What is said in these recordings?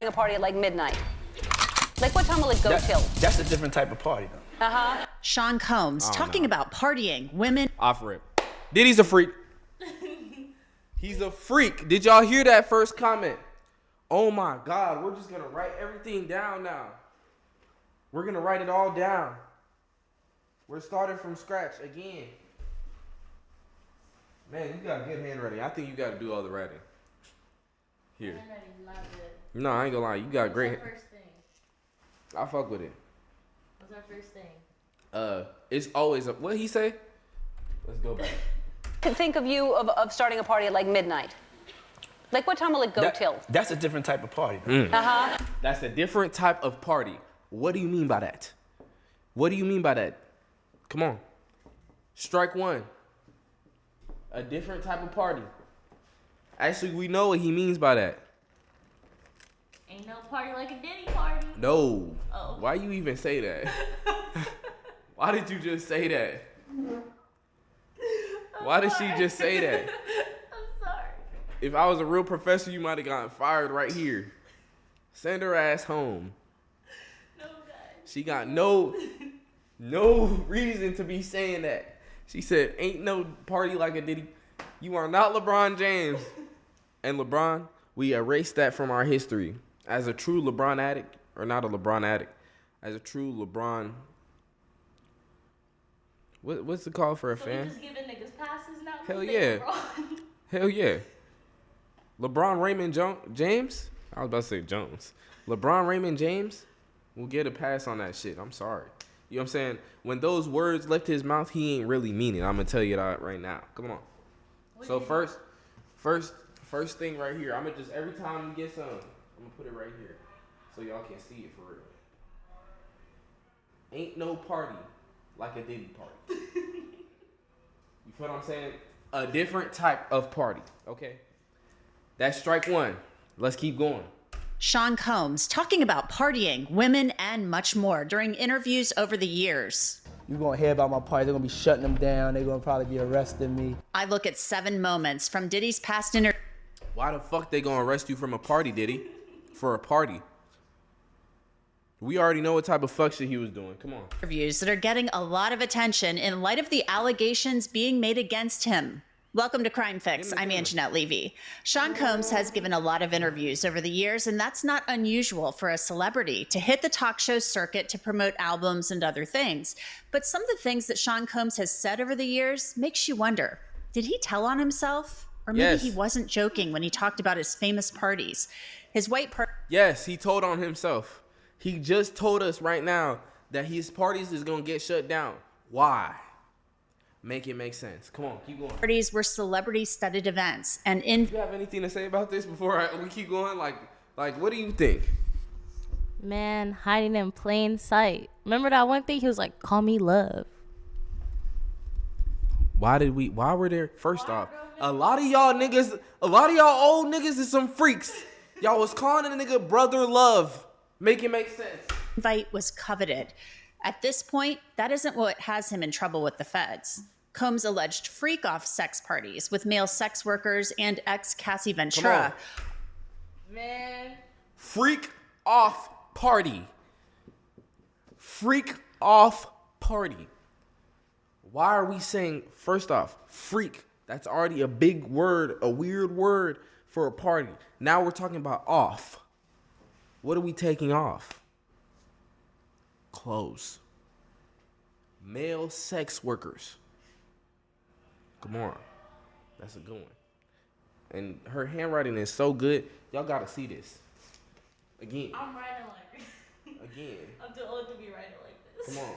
A party at like midnight. Like what time will it go till? That's a different type of party though. Sean Combs talking about partying, women. Off rip. Diddy's a freak. He's a freak. Did y'all hear that first comment? Oh my God, we're just gonna write everything down now. We're gonna write it all down. We're starting from scratch again. Man, you got good handwriting. I think you gotta do all the writing. Here. Handwriting's not good. No, I ain't gonna lie. You got great. What's our first thing? I fuck with it. What's our first thing? It's always a, what he say? Let's go back. Could think of you of starting a party at like midnight. Like what time will it go till? That's a different type of party though. That's a different type of party. What do you mean by that? What do you mean by that? Come on. Strike one. A different type of party. Actually, we know what he means by that. Ain't no party like a Diddy party. No. Oh. Why you even say that? Why did you just say that? Why did she just say that? I'm sorry. If I was a real professor, you might have gotten fired right here. Send her ass home. No, guys. She got no reason to be saying that. She said, ain't no party like a Diddy. You are not LeBron James. And LeBron, we erased that from our history. As a true LeBron addict, or not a LeBron addict, as a true LeBron, what's it called for a So fan? we just giving niggas passes now? Hell They yeah. LeBron. Hell yeah. LeBron Raymond James? I was about to say Jones. LeBron Raymond James will get a pass on that shit. I'm sorry. You know what I'm saying? When those words left his mouth, he ain't really mean it. I'm going to tell you that right now. Come on. So first thing right here. I'm going to just, every time you get some, I'm going to put it right here so y'all can see it for real. Ain't no party like a Diddy party. You feel what I'm saying? A different type of party, okay? That's strike one. Let's keep going. Sean Combs talking about partying, women, and much more during interviews over the years. You're gonna hear about my party. They're gonna be shutting them down. They're gonna probably be arresting me. I look at 7 moments from Diddy's past interviews. Why the fuck they gonna arrest you from a party, Diddy? For a party. We already know what type of fuck shit he was doing. Come on. That are getting a lot of attention in light of the allegations being made against him. Welcome to Crime Fix. I'm Anjanette Levy. Sean Combs has given a lot of interviews over the years, and that's not unusual for a celebrity to hit the talk show circuit to promote albums and other things. But some of the things that Sean Combs has said over the years makes you wonder, did he tell on himself? Or maybe he wasn't joking when he talked about his famous parties. His white party. Yes, he told on himself. He just told us right now that his parties is gonna get shut down. Why? Make it make sense. Come on, keep going. Parties were celebrity-studded events, and Do you have anything to say about this before we keep going? Like, what do you think? Man, hiding in plain sight. Remember that one thing? He was like, call me love. Why were there? First off, a lot of y'all old niggas is some freaks. Y'all was calling a nigga brother love. Make it make sense. Invite was coveted. At this point, that isn't what has him in trouble with the feds. Combs alleged freak-off sex parties with male sex workers and ex-Cassie Ventura. Man. Freak off party. Freak off party. Why are we saying, first off, freak? That's already a big word, a weird word for a party. Now we're talking about off. What are we taking off? Clothes. Male sex workers. Come on. That's a good one. And her handwriting is so good. Y'all gotta see this. Again. I'm writing like Again. I'm too old to be writing like this. Come on.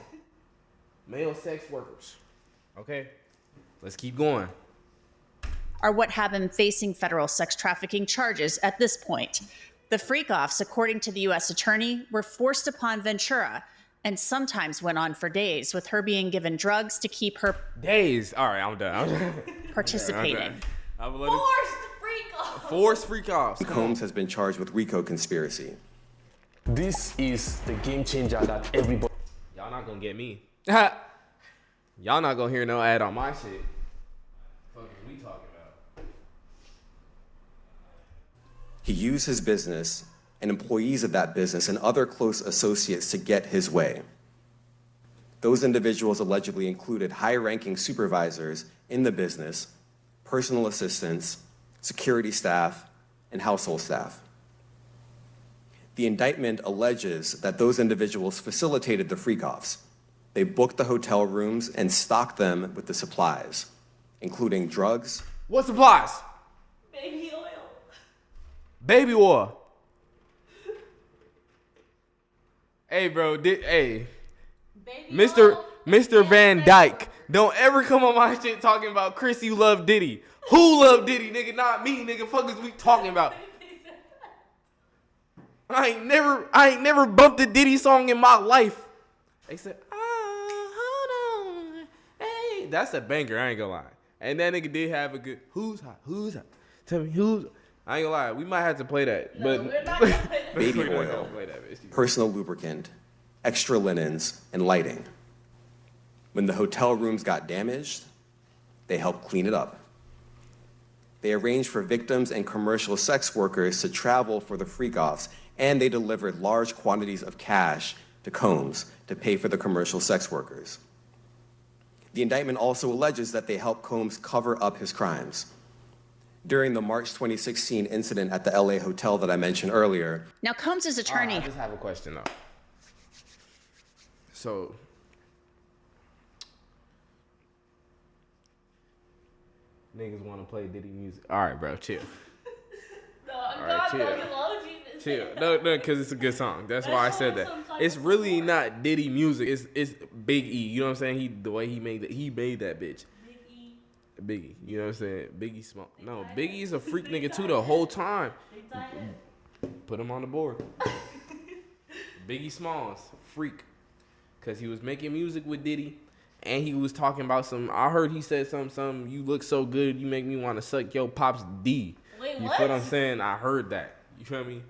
Male sex workers. Okay? Let's keep going. Are what have him facing federal sex trafficking charges at this point. The freak-offs, according to the U.S. attorney, were forced upon Ventura and sometimes went on for days, with her being given drugs to keep her Days. All right, I'm done. participating. Forced freak off. Forced freak-offs. Combs has been charged with RICO conspiracy. This is the game changer that everybody. Y'all not gonna get me. Y'all not gonna hear no ad on my shit. Fuck is we talking about? He used his business and employees of that business and other close associates to get his way. Those individuals allegedly included high-ranking supervisors in the business, personal assistants, security staff, and household staff. The indictment alleges that those individuals facilitated the freak-offs. They booked the hotel rooms and stocked them with the supplies, including drugs. What supplies? Baby oil. Baby oil. Hey, bro. Hey, Baby Mr. oil. Mr. Van Dyke. Don't ever come on my shit talking about Chris, you love Diddy. Who love Diddy, nigga? Not me, nigga. Fuck is we talking about? I ain't never bumped a Diddy song in my life. They said, hold on. Hey, that's a banger, I ain't gonna lie. And that nigga did have a good who's hot? Tell me who's. I ain't gonna lie, we might have to play that. No, but we're not gonna play that. Baby we're not oil, gonna play that, bitch. personal lubricant, extra linens, and lighting. When the hotel rooms got damaged, they helped clean it up. They arranged for victims and commercial sex workers to travel for the freak-offs, and they delivered large quantities of cash to Combs to pay for the commercial sex workers. The indictment also alleges that they helped Combs cover up his crimes. During the March 2016 incident at the LA hotel that I mentioned earlier. Now, Combs' attorney. I just have a question though. So, niggas want to play Diddy music. All right, bro, chill. No, All I'm right, not chill. going emoji. Chill. No, because it's a good song. That's why I said that. It's really not Diddy music. It's Big E. You know what I'm saying? The way he made that bitch. Biggie. You know what I'm saying? Biggie Small. No, Biggie's a freak nigga too the whole time. Put him on the board. Biggie Smalls, freak. Because he was making music with Diddy. And he was talking about I heard he said some, you look so good, you make me want to suck your pop's D. Wait, you what? feel what I'm saying? I heard that. You feel me?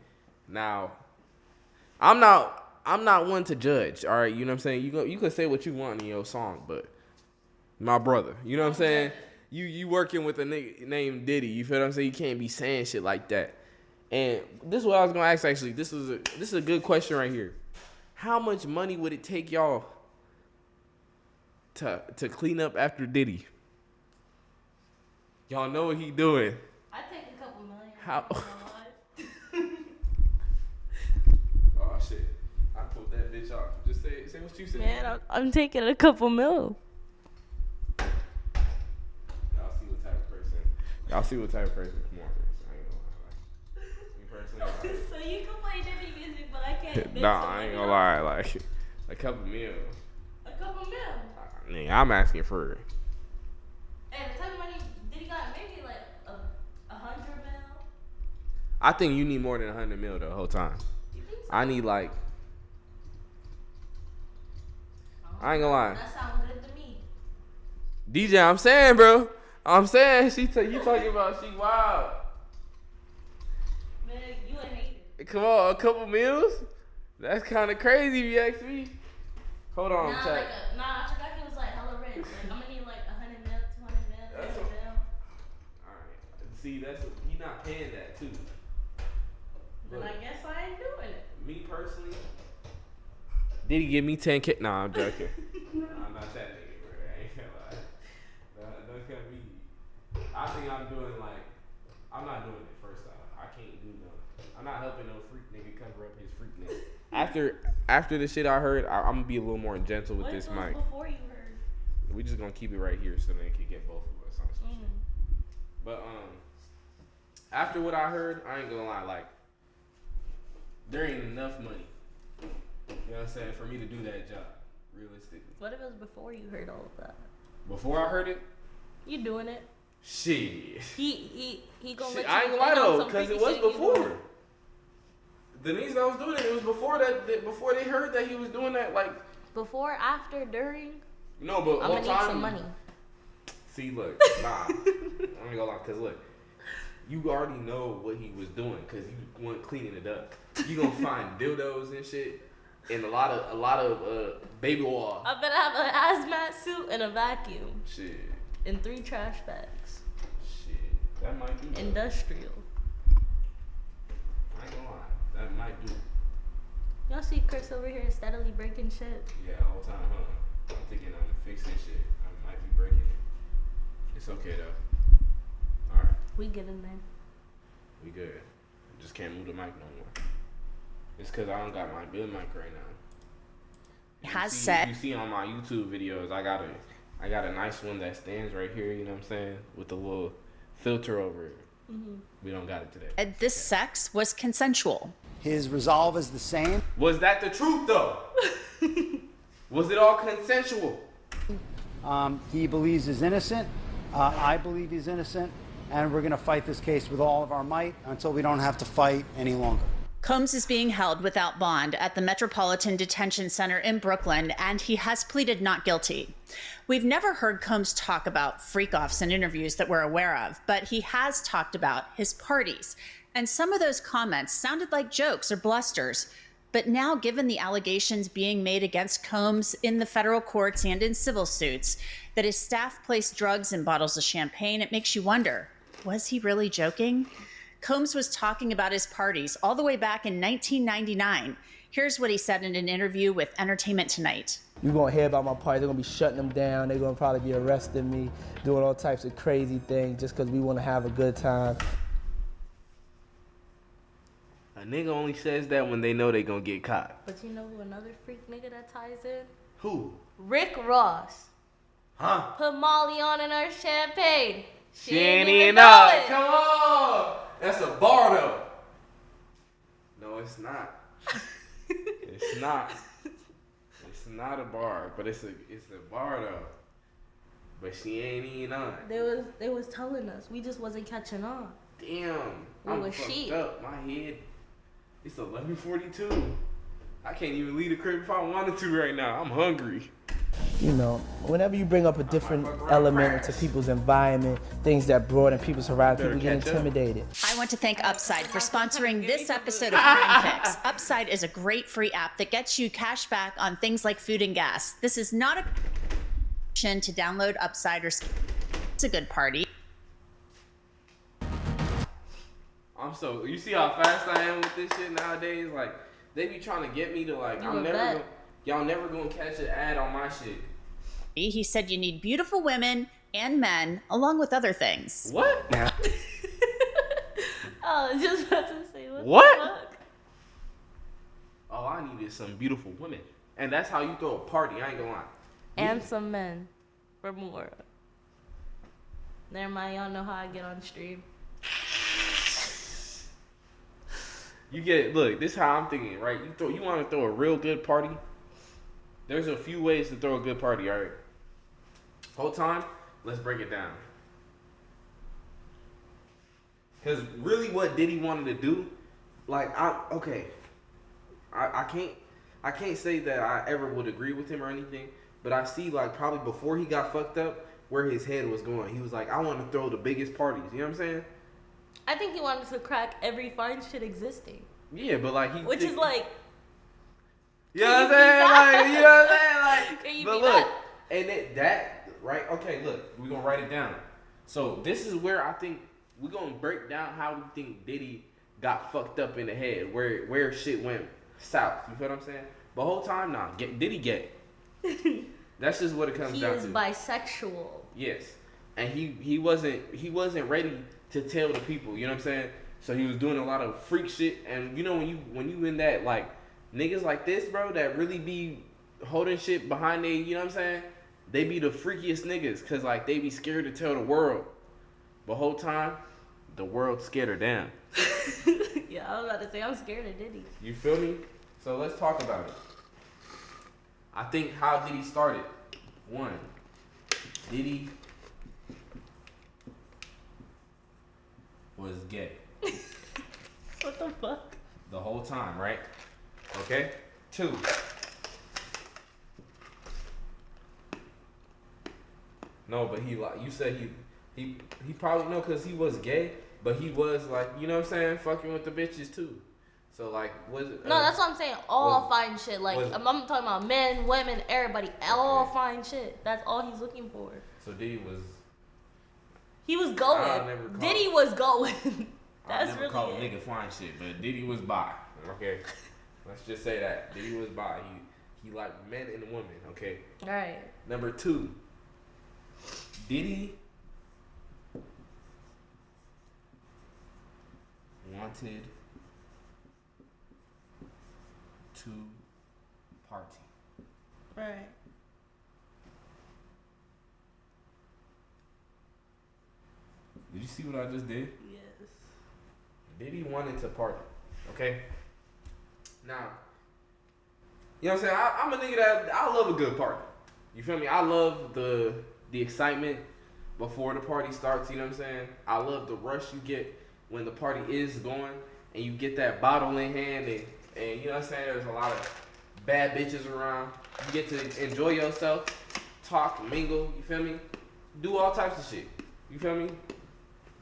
Now, I'm not one to judge, all right? You know what I'm saying? You can say what you want in your song, but my brother, you know what I'm saying? You working with a nigga named Diddy, you feel what I'm saying? You can't be saying shit like that. And this is what I was gonna ask actually. This is a good question right here. How much money would it take y'all to clean up after Diddy? Y'all know what he doing. I take a couple million. How? Oh shit! I pulled that bitch off. Just say what you said. Man, I'm taking a couple mil. Y'all see what type of person Kamar is. I ain't gonna lie. Like, me personally, So you can play Diddy music, but I can't. nah, I ain't gonna lie. Like a couple mil. A couple mil. Nigga, I'm asking for. And the type of money Diddy got, maybe like 100 mil. I think you need more than 100 mil the whole time. You think so? I need like. I ain't gonna lie. That sounds good to me. DJ, I'm saying, bro. I'm saying you talking about she wild. Man, you ain't hate it. Come on, a couple meals? That's kind of crazy if you ask me. Hold on, Nah, chat. I forgot he was like hella rich. Like, I'm gonna need like 100 mil, 200 mil, 300 That's mil. Alright. See, he not paying that too. Then Look, I guess I ain't doing it. me personally, did he give me 10K? Nah, I'm joking. Nah, I'm not that nigga, bro. I ain't gonna lie. That's gonna be. I think I'm doing like, I'm not doing it first off. I can't do nothing. I'm not helping no freak nigga cover up his freakness. After the shit I heard, I'm gonna be a little more gentle with What this was mic. before you heard? We just gonna keep it right here so they can get both of us on some shit. But after what I heard, I ain't gonna lie, like there ain't enough money. You know what I'm saying, for me to do that job, realistically. What if it was before you heard all of that? Before I heard it, You doing it? shit. He gonna Shit, let you I ain't gonna lie in on though, some because it freaky was shit you before. doing. The niggas that was doing it, it was before that before they heard that he was doing that, like Before, after, during. no, but I'm all gonna need time. some money. See, look, nah, I'm gonna go look, cause look, you already know what he was doing, cause you weren't cleaning it up. You gonna find dildos and shit, and a lot of baby oil. I better have an hazmat suit and a vacuum Shit, and 3 trash bags. shit, that might be. Industrial. I ain't gonna lie, That might do. Y'all see Chris over here steadily breaking shit? Yeah, all the time, huh? I'm thinking I'm fixing shit. I might be breaking it. It's okay though. Alright, We get in there. we good. I just can't move the mic no more. It's cause I don't got my good mic right now. Has said. You see on my YouTube videos, I got a nice one that stands right here, you know what I'm saying? With a little filter over it. Mm-hmm. We don't got it today. This sex was consensual. His resolve is the same. Was that the truth though? Was it all consensual? He believes he's innocent. I believe he's innocent. And we're going to fight this case with all of our might until we don't have to fight any longer. Combs is being held without bond at the Metropolitan Detention Center in Brooklyn, and he has pleaded not guilty. We've never heard Combs talk about freak-offs in interviews that we're aware of, but he has talked about his parties. And some of those comments sounded like jokes or blusters. But now, given the allegations being made against Combs in the federal courts and in civil suits, that his staff placed drugs in bottles of champagne, it makes you wonder, was he really joking? Combs was talking about his parties all the way back in 1999. Here's what he said in an interview with Entertainment Tonight. You're gonna hear about my party. They're gonna be shutting them down. They're gonna probably be arresting me, doing all types of crazy things just because we want to have a good time. A nigga only says that when they know they gonna get caught. But you know who another freak nigga that ties in? Who? Rick Ross. Huh? Put Molly on in her champagne. She ain't even know it. Come on! That's a bar though. No, it's not. It's not. It's not a bar, but it's a bar though. But she ain't even on it. They was telling us. We just wasn't catching on. Damn. We I'm was fucked sheep. up. My head. It's 11:42. I can't even leave the crib if I wanted to right now. I'm hungry. You know, whenever you bring up a different element into people's environment, things that broaden people's horizon, people get intimidated. I want to thank Upside for sponsoring this episode of Crime Fix. Upside is a great free app that gets you cash back on things like food and gas. This is not a to download Upside or it's a good party. You see how fast I am with this shit nowadays? Like, they be trying to get me to like, y'all never gonna catch an ad on my shit. He said you need beautiful women and men, along with other things. What? Oh, I was just about to say, What? the fuck? All I need is some beautiful women. And that's how you throw a party, I ain't gonna lie. And some men. For more. Never mind, y'all know how I get on stream. You get it. Look, this is how I'm thinking, right? You want to throw a real good party? There's a few ways to throw a good party, all right? Whole time, let's break it down. Because really what Diddy wanted to do, like, I can't say that I ever would agree with him or anything, but I see, like, probably before he got fucked up, where his head was going. He was like, I want to throw the biggest parties. You know what I'm saying? I think he wanted to crack every fine shit existing. Yeah, but like Which is like, you know what I'm saying? Like, you know what I'm saying? Like, can you but be look, that? and that, right? Okay, look, we're gonna write it down. So this is where I think we're gonna break down how we think Diddy got fucked up in the head, where shit went south. You feel what I'm saying? But whole time, nah, Diddy gay. That's just what it comes down to. He is bisexual. Yes, and he wasn't ready to tell the people. You know what I'm saying? So he was doing a lot of freak shit, and you know when you in that, like, niggas like this, bro, that really be holding shit behind they, you know what I'm saying? They be the freakiest niggas, cause like they be scared to tell the world. But whole time, the world scared her down. Yeah, I was about to say I'm scared of Diddy. You feel me? So let's talk about it. I think how Diddy started. One, Diddy was gay. What the fuck? The whole time, right? Okay? 2. No, but you said he probably no, cause he was gay, but he was like, you know what I'm saying, fucking with the bitches too. So like, was it? No, that's what I'm saying. All fine shit. Like I'm talking about men, women, everybody. All fine shit. That's all he's looking for. So Diddy was. He was going. Diddy was going. I That's never really call a it. nigga fine shit, but Diddy was bi. Okay, let's just say that Diddy was bi. He liked men and women. Okay. All right. Number 2, Diddy wanted to party. Right. Did you see what I just did? Yes. Diddy wanted to party. Okay. Now, you know what I'm saying? I'm a nigga that I love a good party. You feel me? I love the excitement before the party starts. You know what I'm saying? I love the rush you get when the party is going and you get that bottle in hand and you know what I'm saying? There's a lot of bad bitches around. You get to enjoy yourself, talk, mingle. You feel me? Do all types of shit. You feel me?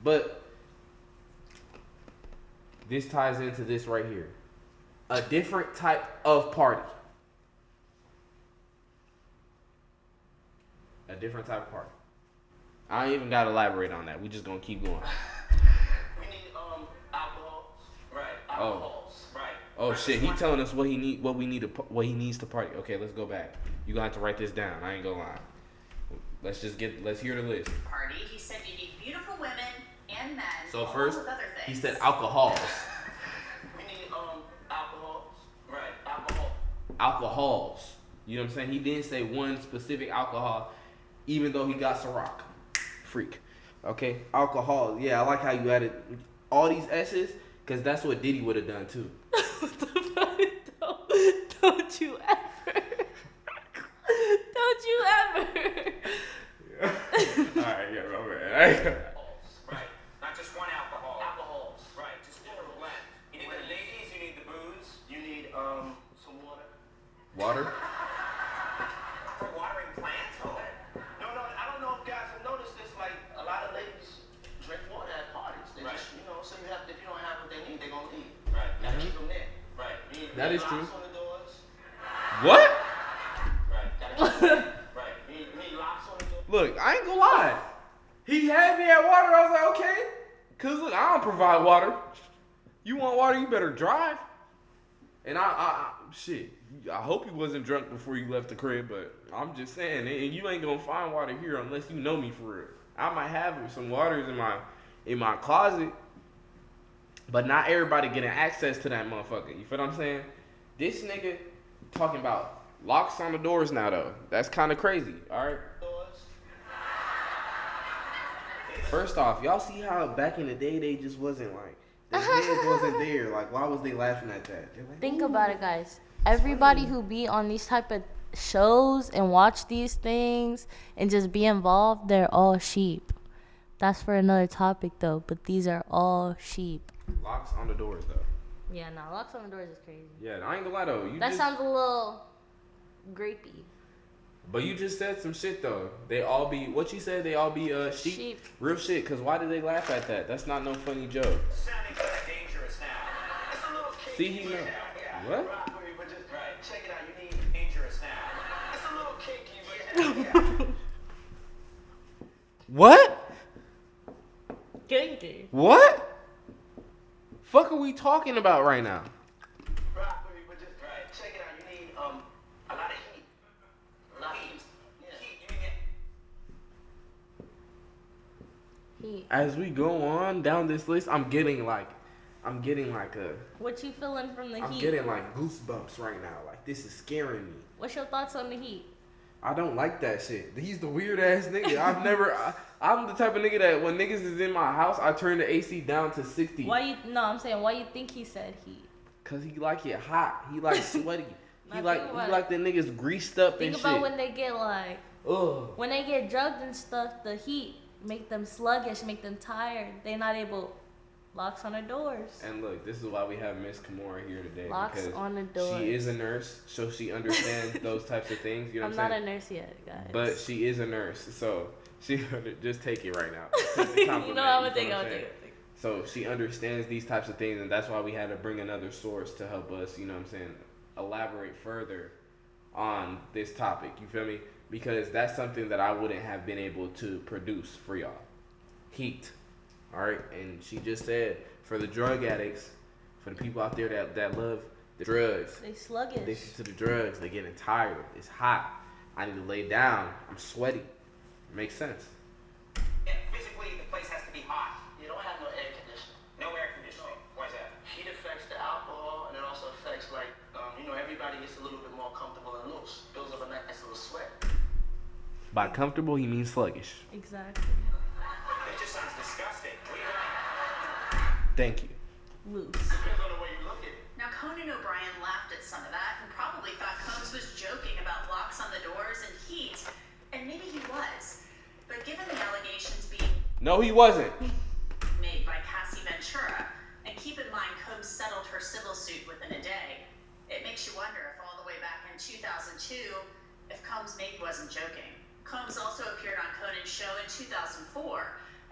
But this ties into this right here. A different type of party. A different type of party. I ain't even gotta elaborate on that. We just gonna keep going. We need alcohols. Right. Alcohols. Right. Oh shit, he telling us what he needs to party. Okay, let's go back. You gonna have to write this down. I ain't gonna lie. Let's hear the list. Party. He said you need beautiful women and men. So along first, with other he things. said alcohols. We need alcohols. Right. Alcohol. Alcohols. You know what I'm saying? He didn't say one specific alcohol, even though he got Ciroc. Freak. Okay? Alcohol. Yeah, I like how you added all these S's, because that's what Diddy would have done too. What the fuck? Don't you ever. Don't you ever. Alright, yeah, my bad. Right. Not just one alcohol. Alcohols. Right. Just different blend. You need the ladies. You need the booze. You need some water. Water? For watering plants. Okay. No. I don't know if guys have noticed this. Like a lot of ladies drink water at parties. They just, so you have. If you don't have what they need, they're gonna leave. Right. Gotta keep them there. Right. That is true. Locks on the doors. What? Right. Gotta keep them there. Right. You need locks on the door. Look, I ain't gonna lie. He had me at water. I was like, okay. Cause look, I don't provide water. You want water, you better drive. And I shit. I hope you wasn't drunk before you left the crib, but I'm just saying, and you ain't gonna find water here unless you know me for real. I might have some waters in my closet, but not everybody getting access to that motherfucker. You feel what I'm saying? This nigga talking about locks on the doors now though. That's kind of crazy. All right. First off, y'all see how back in the day they just wasn't like, their heads wasn't there. Like, why was they laughing at that? Like, Think about it, guys. Everybody who be on these type of shows and watch these things and just be involved, they're all sheep. That's for another topic, though. But these are all sheep. locks on the doors though. Yeah, no, locks on the doors is crazy. Yeah, I ain't gonna lie though. That sounds a little grapey. But you just said some shit though. They all be what you said. They all be sheep. Real shit. Cause why did they laugh at that? That's not no funny joke. Sounding kind of dangerous now. It's a little cakey. See, he know. Yeah. What? But just check it out. You need dangerous now. It's a little cakey, but yeah. What? Kinky. What? Fuck are we talking about right now? But just check it out. You need a lot of heat. A lot of heat. Yeah. Heat. You need Heat. As we go on down this list, I'm getting like What you feeling from the heat? I'm getting like goosebumps right now. Like this is scaring me. What's your thoughts on the heat? I don't like that shit. He's the weird ass nigga. I'm the type of nigga that when niggas is in my house, I turn the AC down to 60. I'm saying why you think he said heat? Cause he like it hot. He like sweaty. he like the niggas greased up and shit. Think about when they get like, ugh. when they get drugged and stuff, the heat make them sluggish, make them tired. They not able. Locks on the doors. And look, this is why we have Miss Kimura here today. Locks because on the doors. She is a nurse, so she understands those types of things. You know I'm what I'm not saying? a nurse yet, guys. But she is a nurse, so she just take it right now. Take the compliment, I'm gonna you take know what I'm it. saying? So she understands these types of things, and that's why we had to bring another source to help us, you know what I'm saying, elaborate further on this topic. You feel me? Because that's something that I wouldn't have been able to produce for y'all. Heat. All right? And she just said, for the drug addicts, For the people out there that love the drugs. They sluggish. Addicted to the drugs. They're getting tired. It's hot. I need to lay down. I'm sweaty. It makes sense. Yeah, physically, the place has to be hot. You don't have no air conditioning. No air conditioning. Why is that? Heat affects the alcohol, and it also affects, like, everybody gets a little bit more comfortable and loose. Builds up a nice little sweat. By comfortable, he means sluggish. Exactly. That just sounds disgusting. What do you mean? Thank you. Loose. Depends on the way you look at it. Now, Conan O'Brien laughed at some of that and probably thought Combs was joking about locks on the doors and heat, and maybe he was. But given the allegations being No, he wasn't. made by Cassie Ventura, and keep in mind Combs settled her civil suit within a day, it makes you wonder if all the way back in 2002, if Combs maybe wasn't joking. Combs also appeared on Conan's show in 2004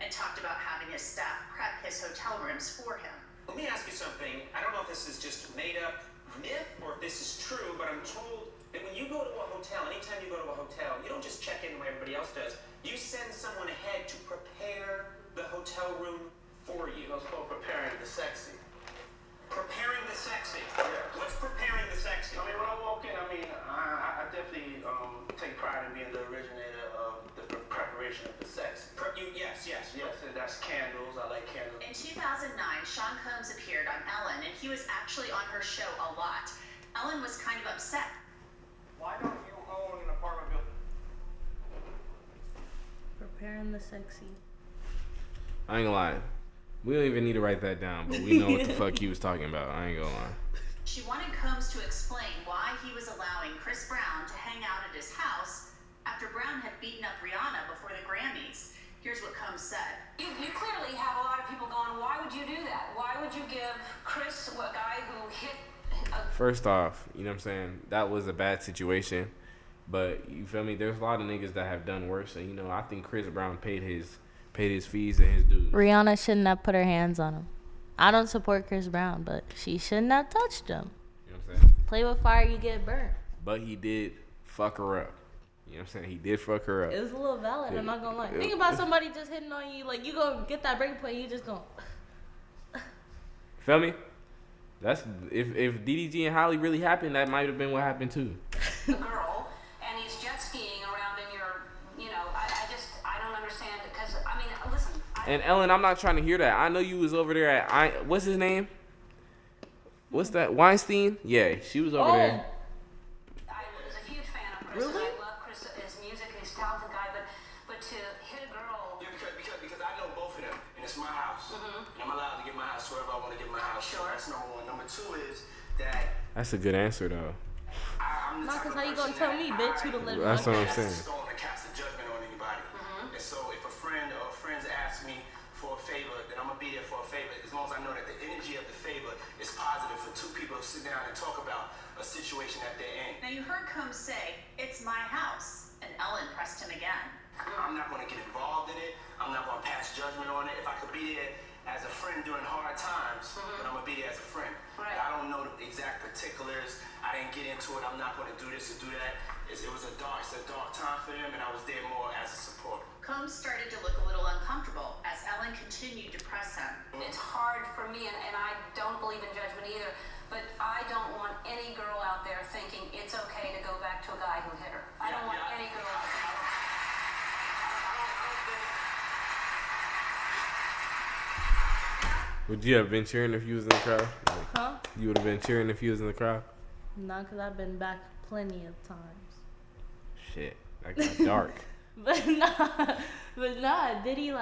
and talked about having his staff prep his hotel rooms for him. Let me ask you something. I don't know if this is just made up myth or if this is true, but I'm told that when you go to a hotel, anytime you go to a hotel, you don't just check in the way everybody else does. You send someone ahead to prepare the hotel room for you. It's called preparing the sexy. Preparing the sexy. Yeah. What's preparing the sexy? I mean, when I walk in, I definitely take pride in being the originator of the preparation of the sexy. Yes, and that's candles. I like candles. In 2009, Sean Combs appeared on Ellen, and he was actually on her show a lot. Ellen was kind of upset. Why don't you own an apartment building? Preparing the sexy. I ain't gonna lie. We don't even need to write that down, but we know what the fuck he was talking about. I ain't gonna lie. She wanted Combs to explain why he was allowing Chris Brown to hang out at his house after Brown had beaten up Rihanna before the Grammys. Here's what Combs said. You clearly have a lot of people going, why would you do that? Why would you give Chris, a guy who hit a... First off, you know what I'm saying? That was a bad situation. But, you feel me? There's a lot of niggas that have done worse. And, I think Chris Brown paid his fees and his dues. Rihanna shouldn't have put her hands on him. I don't support Chris Brown, but she shouldn't have touched him. You know what I'm saying? Play with fire, you get burnt. But he did fuck her up. You know what I'm saying? He did fuck her up. It was a little valid, I'm not gonna lie. Think about somebody just hitting on you, like you gonna get that breaking point, you just gonna... Feel me? That's if DDG and Holly really happened, that might have been what happened too. a girl, and he's jet skiing around in your, I don't understand, because, listen. And Ellen, I'm not trying to hear that. I know you was over there at, what's his name? What's that? Weinstein? Yeah, she was over there. I was a huge fan of Chris. Really? I love Chris, his music, and he's a talented guy, but to hit a girl... Yeah, because I know both of them, and it's my house. And I'm allowed to get my house wherever I want to get my house. Sure. That's number one. Number two is that... That's a good answer, though. I'm the Nah, type cause of how you gonna person tell that me, bitch, who to live That's with? what I'm saying. I don't cast a judgment on anybody. And so if a friend or friends ask me for a favor, then I'm gonna be there for a favor as long as I know that the energy of the favor is positive for two people to sit down and talk about a situation that they're in. Now you heard Combs say, "It's my house," and Ellen pressed him again. I'm not gonna get involved in it. I'm not gonna pass judgment on it. If I could be there as a friend during hard times, then I'm gonna be there as a friend. Right. I don't know the exact particulars. I didn't get into it. I'm not gonna do this or do that. It was a dark time for them, and I was there more as a supporter. Combs started to look a little uncomfortable as Ellen continued to press him. It's hard for me, and I don't believe in judgment either, but I don't want any girl out there thinking it's okay to go back to a guy who hit her. I don't want any girl out there. Would you have been cheering if you was in the crowd? Huh? You would have been cheering if you was in the crowd? Nah, cause I've been back plenty of times. Shit, that got dark. But nah, Diddy,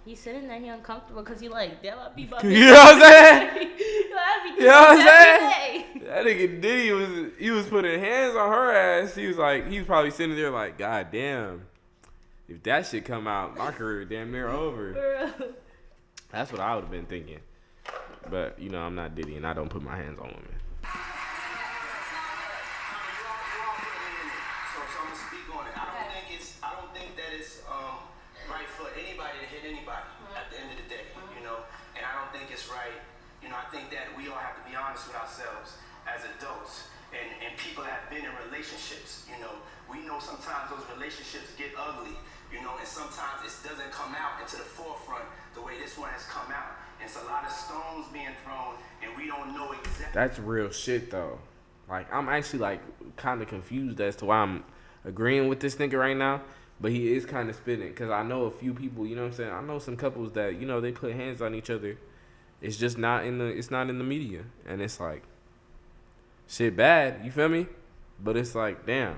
he's sitting there, he uncomfortable because he damn, I be my You know what I'm saying? You know what I'm saying? That nigga Diddy he was putting hands on her ass. He was probably sitting there like, God damn, if that shit come out, my career damn near over. That's what I would have been thinking. But, I'm not Diddy and I don't put my hands on women. So I'm gonna speak on it. I don't think that it's right for anybody to hit anybody at the end of the day, and I don't think it's right. I think that we all have to be honest with ourselves as adults and people that have been in relationships. We know sometimes those relationships get ugly, and sometimes it doesn't come out into the forefront the way this one has come out. It's a lot of stones being thrown, and we don't know exactly. That's real shit though. Like I'm actually like kind of confused as to why I'm agreeing with this nigga right now, but he is kind of spitting because I know a few people. You know what I'm saying? I know some couples that they put hands on each other. It's just not in the media, and it's like shit bad. You feel me? But it's like damn.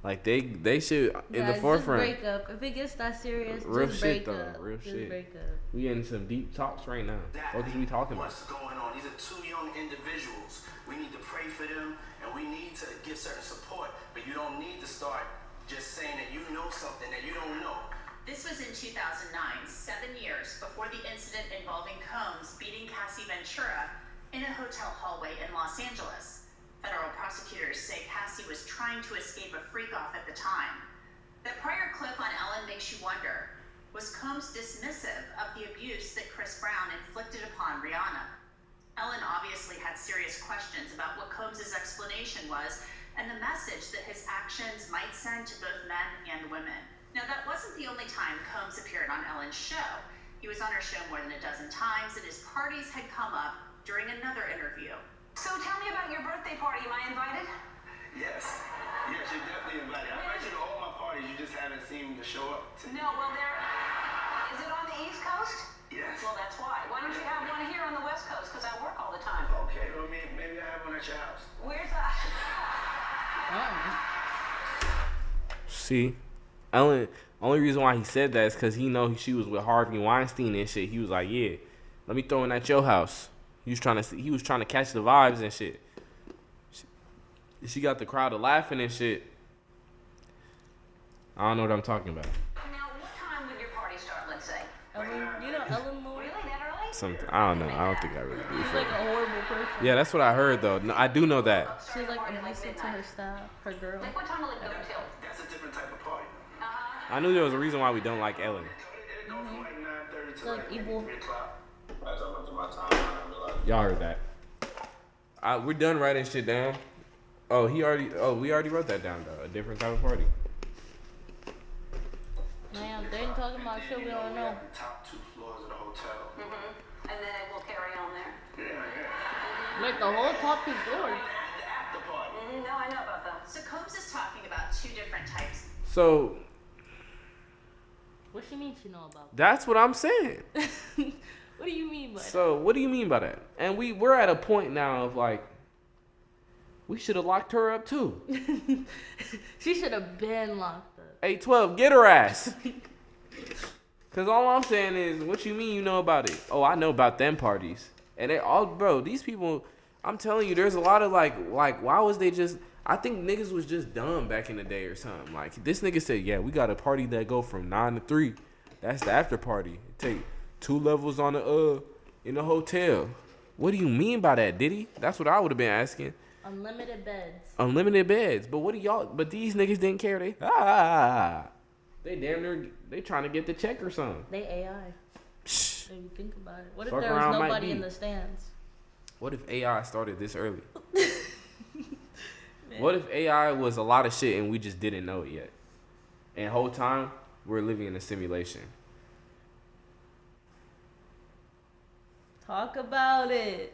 Like they should in the forefront. Just break up. If it gets that serious, Real just shit break though. up. Real just shit. break up. We in some deep talks right now. What is we talking about? What's going on? These are two young individuals. We need to pray for them, and we need to give certain support. But you don't need to start just saying that you know something that you don't know. This was in 2009, 7 years before the incident involving Combs beating Cassie Ventura in a hotel hallway in Los Angeles. Federal prosecutors say Cassie was trying to escape a freak-off at the time. The prior clip on Ellen makes you wonder, was Combs dismissive of the abuse that Chris Brown inflicted upon Rihanna? Ellen obviously had serious questions about what Combs' explanation was and the message that his actions might send to both men and women. Now, that wasn't the only time Combs appeared on Ellen's show. He was on her show more than a dozen times, and his parties had come up during another interview. So tell me about your birthday party. Am I invited? Yes. Yes, you're definitely invited. I invite you to all my parties. You just haven't seen me to show up. No, well, is it on the East Coast? Yes. Well, that's why. Why don't you have one here on the West Coast? Because I work all the time. Okay, well, maybe I have one at your house. Where's that? See, Ellen. Only reason why he said that is because he know she was with Harvey Weinstein and shit. He was like, yeah, let me throw in at your house. He was trying to catch the vibes and shit. She got the crowd laughing and shit. I don't know what I'm talking about. Now, what time would your party start, let's say? Ellen Moore? Really, that early? Something I don't know. I don't think I really do. She's like a horrible person. Yeah, that's what I heard though. No, I do know that. She's like abusive to her staff, her girl. Like, what time will it go till? That's a different type of party. I knew there was a reason why we don't like Ellen. It go from like 9:30 to Like maybe evil. 3 o'clock. As I looked at my timeline, I realized. Y'all heard that. We're done writing shit down. We already wrote that down though. A different type of party. Man, they ain't talking about shit we don't know. The top 2 floors of the hotel. And then it will carry on there. Yeah. Like the whole top 2 floors. The after party. No, I know about that. So Combs is talking about 2 different types. So What she mean she know about that's what I'm saying. What do you mean by So what do you mean by that? And we're at a point now of like, we should have locked her up too. that? She should have been locked up. 812, get her ass. Cause all I'm saying is, what you mean you know about it? Oh, I know about them parties. And they all, bro, these people, I'm telling you, there's a lot of like, why was they just, I think niggas was just dumb back in the day or something. Like, this nigga said, yeah, we got a party that go from 9 to 3. That's the after party. Take 2 levels on the, in the hotel. What do you mean by that, Diddy? That's what I would have been asking. Unlimited beds. Unlimited beds. But what do y'all, but these niggas didn't care. They damn near, they trying to get the check or something. They AI. If you think about it. What if Fuck there was around might nobody be. in the stands? What if AI started this early? What if AI was a lot of shit and we just didn't know it yet? And whole time, we're living in a simulation. Talk about it.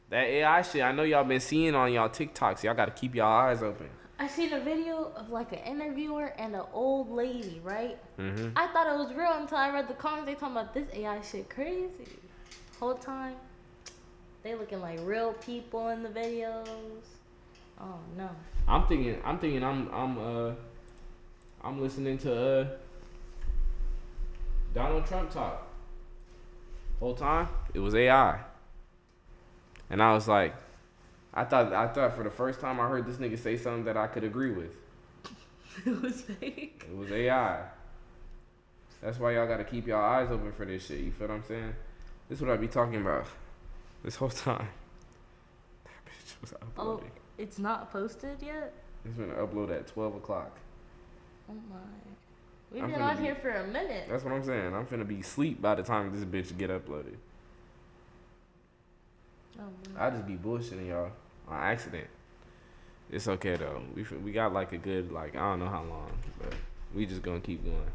That AI shit, I know y'all been seeing on y'all TikToks. Y'all gotta keep y'all eyes open. I seen a video of like an interviewer and an old lady, right? Mm-hmm. I thought it was real until I read the comments. They talking about this AI shit crazy. Whole time, they looking like real people in the videos. Oh no. I'm thinking I'm listening to Donald Trump talk. Whole time it was AI. And I was like, I thought for the first time I heard this nigga say something that I could agree with. It was fake. It was AI. That's why y'all gotta keep y'all eyes open for this shit. You feel what I'm saying? This is what I be talking about this whole time. That bitch was uploading. Oh, it's not posted yet? It's gonna upload at 12 o'clock. Oh my. We've I'm been finna on here for a minute. That's what I'm saying. I'm finna be asleep by the time this bitch get uploaded. Oh, I just be bullshitting y'all on accident. It's okay though. We got like a good, like, I don't know how long, but we just gonna keep going.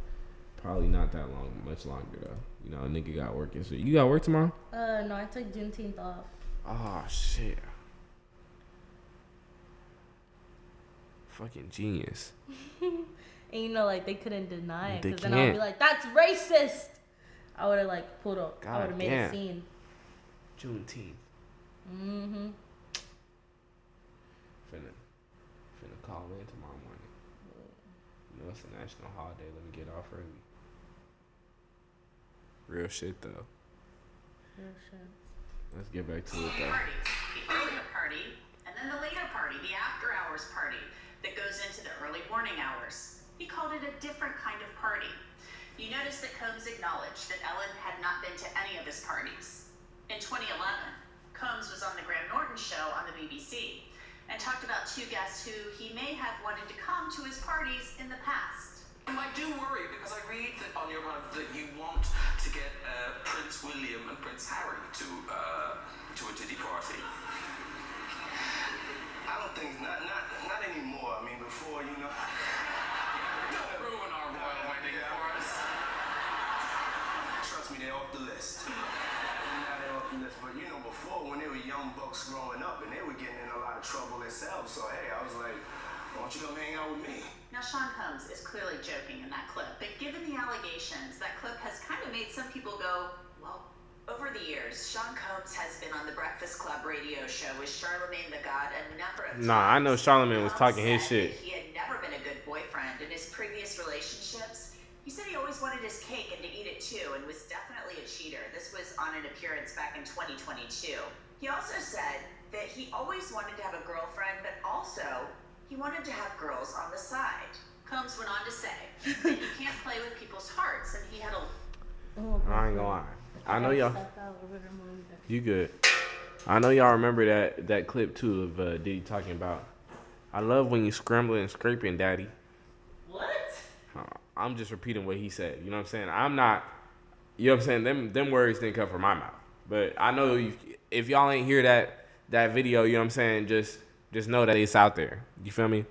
Probably not that long, much longer though. You know, a nigga got work and shit. You got work tomorrow? No, I took Juneteenth off. Oh shit. Fucking genius. And you know, like they couldn't deny it They because then I would be can't. like, "That's racist." I would have like pulled up. I God would have made damn. a scene. Juneteenth. Mm-hmm. Finna call in tomorrow morning. You know it's a national holiday. Let me get off early. Real shit though. Real shit. Let's get back to it though. Parties. The earlier party, and then the later party, the after hours party that goes into the early morning hours. He called it a different kind of party. You notice that Combs acknowledged that Ellen had not been to any of his parties. In 2011, Combs was on the Graham Norton show on the BBC and talked about two guests who he may have wanted to come to his parties in the past. I do worry because I read that on your mind that you want to get Prince William and Prince Harry to a Diddy party. I don't think not anymore. I mean, before you know. Don't ruin our royal wedding for us. Trust me, they're off the list. Now they're off the list, but you know, before when they were young bucks growing up and they were getting in a lot of trouble themselves. So hey, I was like, why don't you come hang out with me? Now, Sean Combs is clearly joking in that clip, but given the allegations, that clip has kind of made some people go, well, over the years, Sean Combs has been on the Breakfast Club radio show with Charlemagne the God a number of times. Nah, I know Charlemagne was Combs talking his said shit. that he had never been a good boyfriend in his previous relationships. He said he always wanted his cake and to eat it too, and was definitely a cheater. This was on an appearance back in 2022. He also said that he always wanted to have a girlfriend, but also he wanted to have girls on the side. Combs went on to say that you can't play with people's hearts, and he had a... I ain't gonna lie. I know y'all. You good. I know y'all remember that clip too of Diddy talking about, I love when you scrambling and scraping, daddy. What? I'm just repeating what he said. You know what I'm saying? I'm not, you know what I'm saying? Them words didn't come from my mouth. But I know if y'all ain't hear that video, you know what I'm saying? Just know that it's out there. You feel me?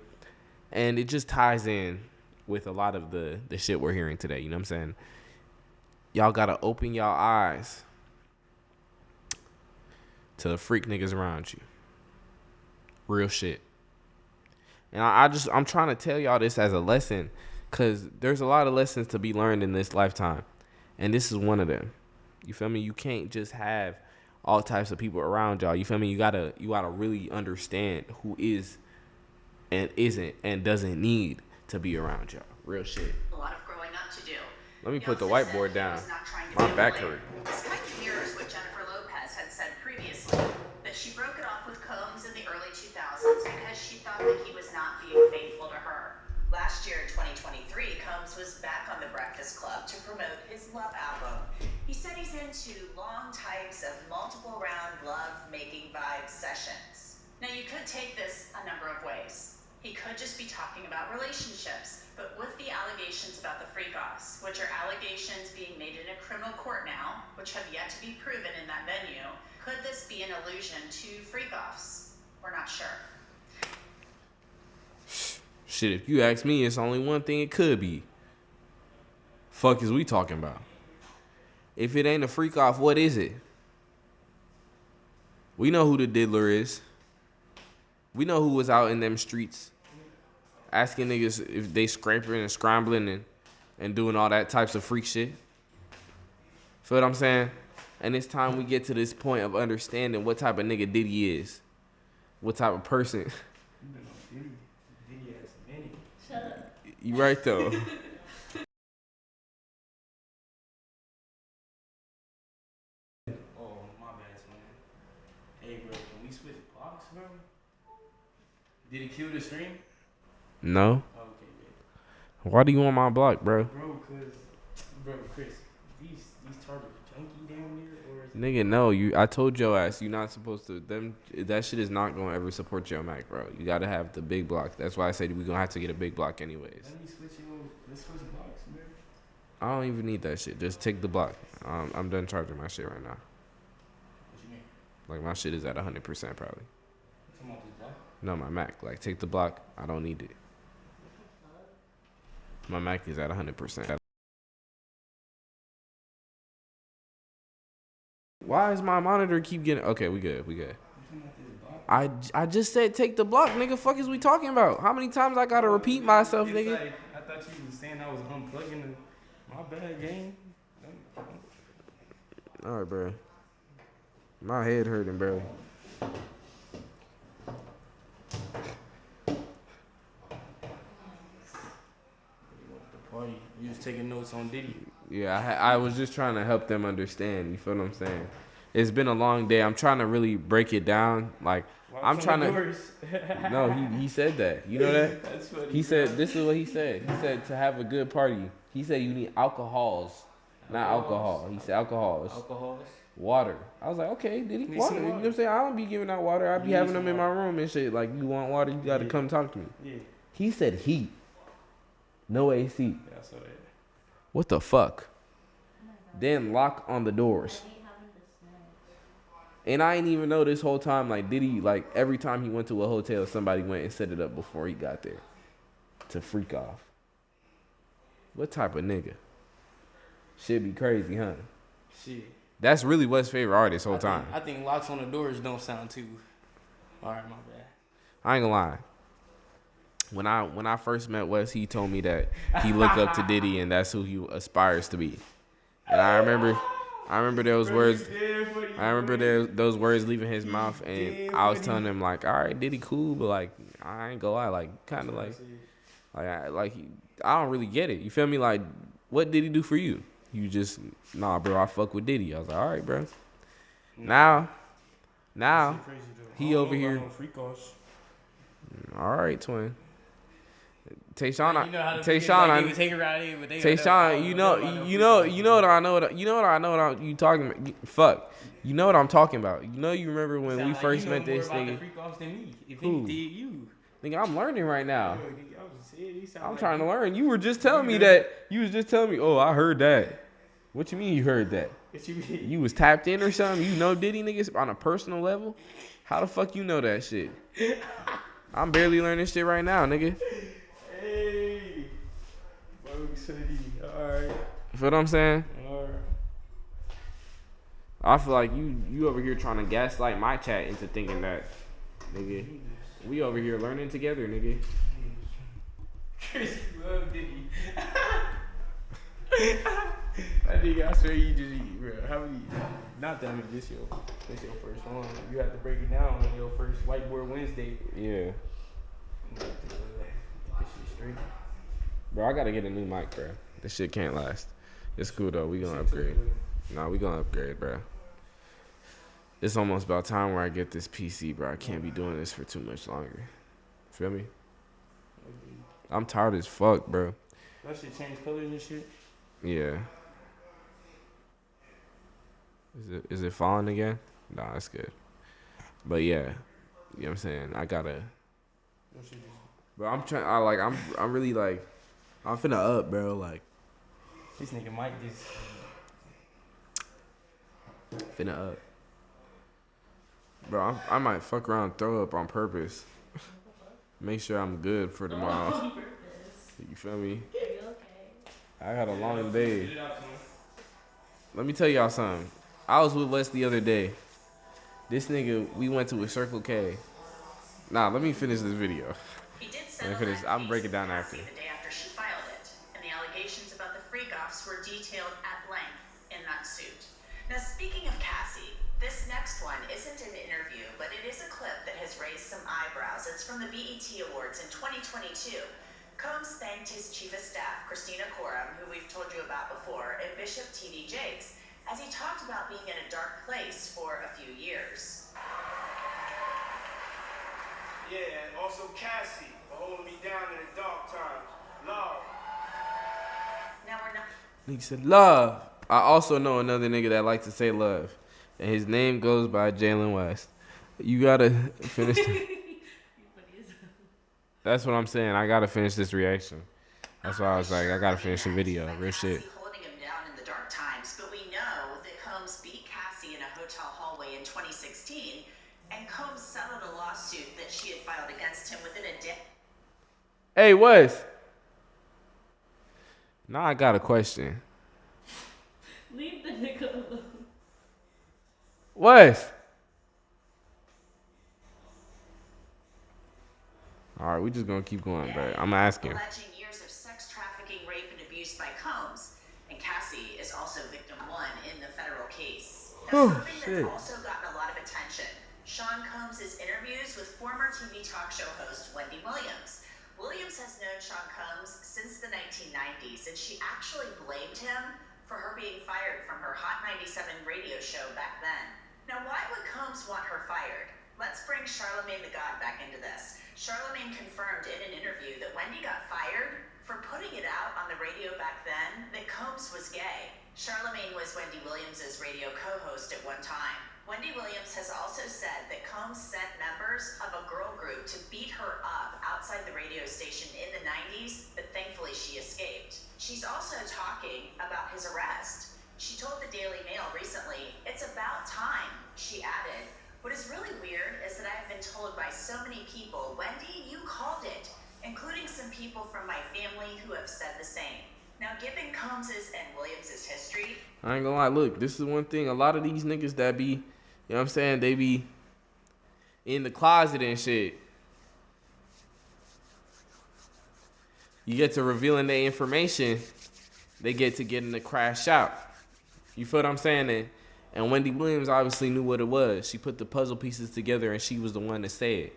And it just ties in with a lot of the shit we're hearing today. You know what I'm saying? Y'all gotta open y'all eyes to the freak niggas around you. Real shit. And I'm trying to tell y'all this as a lesson, because there's a lot of lessons to be learned in this lifetime. And this is one of them. You feel me? You can't just have all types of people around y'all. You feel me? You gotta really understand who is and isn't and doesn't need to be around y'all. Real shit. A lot of growing up to do. Let me He put the also whiteboard said he down. was not trying to My be a back player. hurt. This kind of mirrors what Jennifer Lopez had said previously, that she broke it off with Combs in the early 2000s because she thought that he was not being faithful to her. Last year in 2023, Combs was back on the Breakfast Club to promote his love album. He said he's into long types of multiple round love-making vibe sessions. Now, you could take this a number of ways. He could just be talking about relationships, but with the allegations about the freak-offs, which are allegations being made in a criminal court now, which have yet to be proven in that venue, could this be an allusion to freak-offs? We're not sure. Shit, if you ask me, it's only one thing it could be. Fuck is we talking about? If it ain't a freak off, what is it? We know who the diddler is. We know who was out in them streets asking niggas if they scraping and scrambling and doing all that types of freak shit. Feel what I'm saying? And it's time we get to this point of understanding what type of nigga Diddy is. What type of person. Shut up. You right though. Oh, my bad, man. Hey, bro, can we switch blocks, bro? Did he kill the stream? No. Oh, okay, Why do you want my block, bro? bro, Chris, these targets junky down there, or is it? Nigga, no. I told your ass you not supposed to. That shit is not gonna ever support your Mac, bro. You gotta have the big block. That's why I said we gonna have to get a big block anyways. Let's switch blocks, bro. I don't even need that shit. Just take the block. I'm done charging my shit right now. What you mean? Like my shit is at 100% probably. You talking about this block? No, my Mac. Like take the block. I don't need it. My Mac is at 100%. Why is my monitor keep getting? Okay, we good. I just said take the block, nigga. Fuck is we talking about? How many times I gotta repeat myself, nigga? Like, I thought you was saying I was unplugging my bad game. All right, bro. My head hurting, bro. Party. You was taking notes on Diddy. Yeah, I was just trying to help them understand. You feel what I'm saying? It's been a long day. I'm trying to really break it down. Like, I'm trying to. No, he said that. You know that? That's funny. He said, this is what he said. He said to have a good party. He said you need alcohols, not alcohol. He said alcohols. Alcohols? Water. I was like, okay, Diddy, water. You know what I'm saying? I don't be giving out water. I be having them in my room and shit. Like, you want water, you got to come talk to me. Yeah. He said heat. No AC. Yeah, I saw that. What the fuck? Then lock on the doors. And I ain't even know this whole time, like, Diddy, like, every time he went to a hotel, somebody went and set it up before he got there to freak off. What type of nigga? Shit be crazy, huh? Shit. That's really West's favorite artist whole time. I think locks on the doors don't sound too. All right, my bad. I ain't gonna lie. When I first met Wes, he told me that he looked up to Diddy and that's who he aspires to be. And I remember those words. I remember those words leaving his mouth, and I was telling him like, all right, Diddy cool, but like I ain't gonna lie, like kind of like I don't really get it. You feel me? Like, what did he do for you? You just nah, bro. I fuck with Diddy. I was like, all right, bro. Now he over here. All right, twin. Tayshawn, you know what you talking about. Fuck, you know what I'm talking about. You know, you remember when we first met this nigga. Who? Nigga, I'm learning right now. I'm trying to learn. You were just telling me that. You was just telling me, oh, I heard that. What you mean you heard that? You was tapped in or something? You know Diddy niggas on a personal level? How the fuck you know that shit? I'm barely learning shit right now, nigga. Hey, alright. You feel what I'm saying? Alright. I feel like you over here trying to gaslight my chat into thinking that, nigga, we over here learning together, nigga. Chris love Diddy. That nigga, I swear you just, bro. How many? Not that many. This your first one. You have to break it down on your first Whiteboard Wednesday. Yeah. Get this shit straight. Bro, I gotta get a new mic, bro. This shit can't last. It's cool though. We gonna upgrade. Nah, we gonna upgrade, bro. It's almost about time where I get this PC, bro. I can't be doing this for too much longer. Feel me? I'm tired as fuck, bro. That shit change colors and shit. Yeah. Is it falling again? Nah, that's good. But yeah, you know what I'm saying? I gotta. Bro, I'm really like, I'm finna up, bro. Like, this nigga might just finna up. Bro, I might fuck around and throw up on purpose. Make sure I'm good for tomorrow. You feel me? I got a long day. Let me tell y'all something. I was with Wes the other day. This nigga, we went to a Circle K. Nah, let me finish this video. I'm breaking it down after. The day after she filed it, and the allegations about the freak-offs were detailed at length in that suit. Now, speaking of Cassie, this next one isn't an interview, but it is a clip that has raised some eyebrows. It's from the BET Awards in 2022. Combs thanked his chief of staff, Christina Coram, who we've told you about before, and Bishop T.D. Jakes, as he talked about being in a dark place for a few years. Yeah, and also Cassie for holding me down in the dark times. Love. Now we're not. Nigga said love. I also know another nigga that likes to say love, and his name goes by Jalen West. You gotta finish. That's what I'm saying. I gotta finish this reaction. That's why I was like, I gotta finish the video. Real shit. Holding him down in the dark times, but we know that Combs beat Cassie in a hotel hallway in 2016, and Combs settled a lawsuit that she had filed against him within a day. Hey, Wes. Now I got a question. Leave the nigga alone. What? All right, we just gonna keep going, but I'm asking. Alleging years of sex trafficking, rape, and abuse by Combs, and Cassie is also victim 1 in the federal case. Now, something shit. that's also gotten a lot of attention: Sean Combs' interviews with former TV talk show host Wendy Williams. Williams has known Sean Combs since the 1990s, and she actually blamed him for her being fired from her Hot 97 radio show back then. Now, why would Combs want her fired? Let's bring Charlamagne the God back into this. Charlamagne confirmed in an interview that Wendy got fired for putting it out on the radio back then that Combs was gay. Charlamagne was Wendy Williams' radio co-host at one time. Wendy Williams has also said that Combs sent members of a girl group to beat her up outside the radio station in the 90s, but thankfully she escaped. She's also talking about his arrest. She told the Daily Mail recently, "It's about time," she added. What is really weird is that I have been told by so many people, "Wendy, you called it," including some people from my family who have said the same. Now, given Combs's and Williams's history, I ain't gonna lie, look, this is one thing. A lot of these niggas that be, you know what I'm saying, they be in the closet and shit. You get to revealing their information, they get to getting the crash out. You feel what I'm saying? And Wendy Williams obviously knew what it was. She put the puzzle pieces together and she was the one to say it.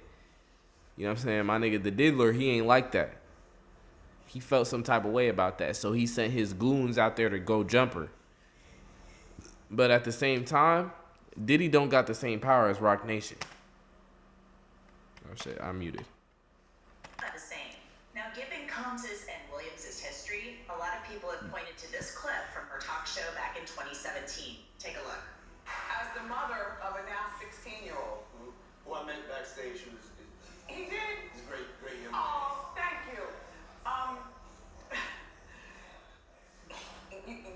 You know what I'm saying? My nigga, the diddler, he ain't like that. He felt some type of way about that. So he sent his goons out there to go jump her. But at the same time, Diddy don't got the same power as Rock Nation. Oh shit, I'm muted. not the same. Now, given Combs's and Williams's history, a lot of people have pointed to this clip from her talk show back in 2017. Take a look. As the mother of a now 16-year-old. Who I met backstage, He did? he's a great young man. Oh, thank you.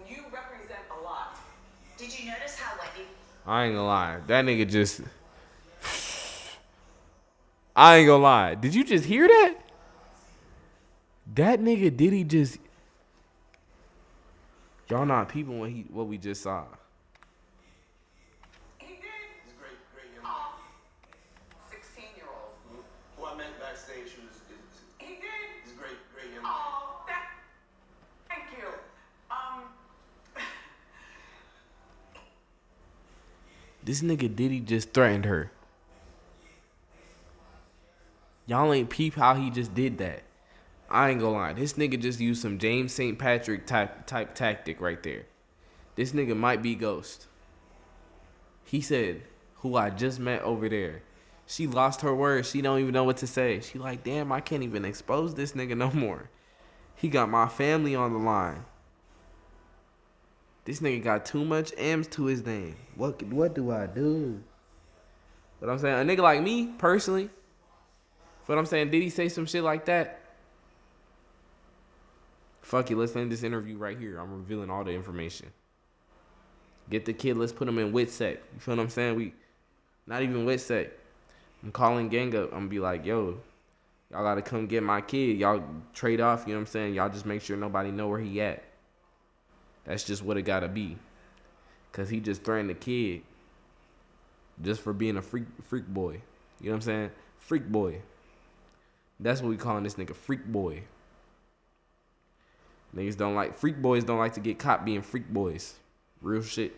You represent a lot. Did you notice how Wendy... I ain't gonna lie. That nigga just... I ain't gonna lie. Did you just hear that? That nigga Diddy just... Y'all not people what we just saw. He did? He's a great young man. 16-year-old. Who I met backstage, He did? he's a great young man. Oh, thank you. This nigga Diddy just threatened her. Y'all ain't peep how he just did that. I ain't gonna lie. This nigga just used some James St. Patrick type tactic right there. This nigga might be Ghost. He said, who I just met over there. She lost her words. She don't even know what to say. She like, damn, I can't even expose this nigga no more. He got my family on the line. This nigga got too much M's to his name. What do I do? But I'm saying, a nigga like me, personally, but I'm saying, did he say some shit like that? Fuck it, let's end this interview right here. I'm revealing all the information. Get the kid, let's put him in WITSEC. You feel what I'm saying? We not even WITSEC. I'm calling gang up. I'm gonna be like, yo, y'all gotta come get my kid. Y'all trade off, you know what I'm saying? Y'all just make sure nobody know where he at. That's just what it gotta be. Cause he just threatened the kid just for being a freak boy. You know what I'm saying? Freak boy. That's what we calling this nigga, freak boy. Niggas don't like, freak boys don't like to get caught being freak boys. Real shit.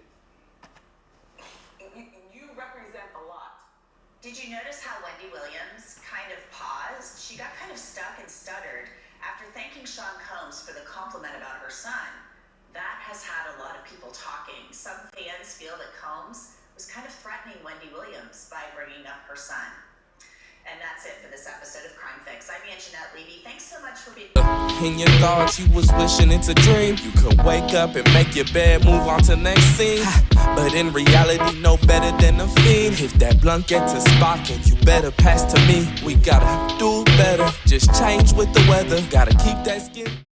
You represent a lot. Did you notice how Wendy Williams kind of paused? She got kind of stuck and stuttered after thanking Sean Combs for the compliment about her son. That has had a lot of people talking. Some fans feel that Combs was kind of threatening Wendy Williams by bringing up her son. And that's it for this episode of Crime Fix. I'm Anjanette Levy. Thanks so much for being... In your thoughts, you was wishing it's a dream. You could wake up and make your bed, move on to next scene. But in reality, no better than a fiend. If that blunt gets a spark, and you better pass to me. We gotta do better. Just change with the weather. Gotta keep that skin...